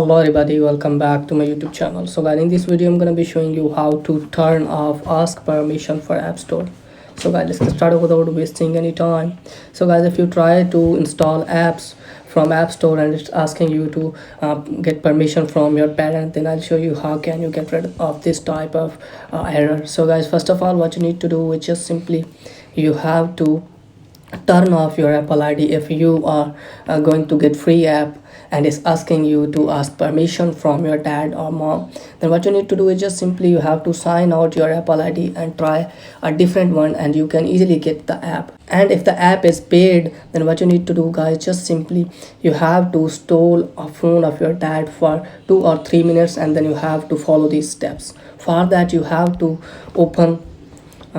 Hello everybody, welcome back to my YouTube channel. So guys, in this video I'm gonna be showing you how to turn off ask permission for App Store. So guys, let's get started without wasting any time. So guys, if you try to install apps from App Store and it's asking you to get permission from your parent, then I'll show you how can you get rid of this type of error. So guys, first of all, what you need to do is just simply you have to turn off your Apple ID. If you are going to get free app and is asking you to ask permission from your dad or mom, then what you need to do is just simply you have to sign out your Apple ID and try a different one, and you can easily get the app. And if the app is paid, then what you need to do guys, just simply you have to stole a phone of your dad for 2 or 3 minutes, and then you have to follow these steps. For that you have to open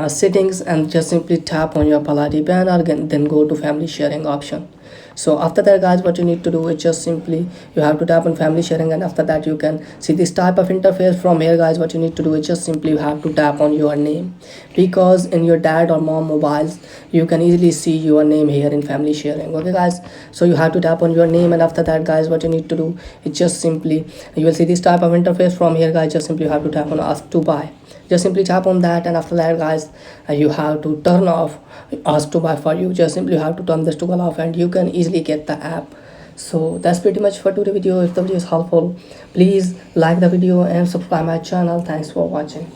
settings and just simply tap on your Apple ID banner, then go to family sharing option. So after that guys, what you need to do is just simply you have to tap on family sharing, and after that you can see this type of interface. From here guys, what you need to do is just simply you have to tap on your name, because in your dad or mom mobiles you can easily see your name here in family sharing. Okay guys, so you have to tap on your name, and after that guys, what you need to do is just simply you will see this type of interface. From here guys, just simply you have to tap on ask to buy. Just simply tap on that, and after that guys, you have to turn off ask to buy for you. Just simply you have to turn this toggle off, and you can easily get the app. So that's pretty much for today's video. If the video is helpful, please like the video and subscribe my channel. Thanks for watching.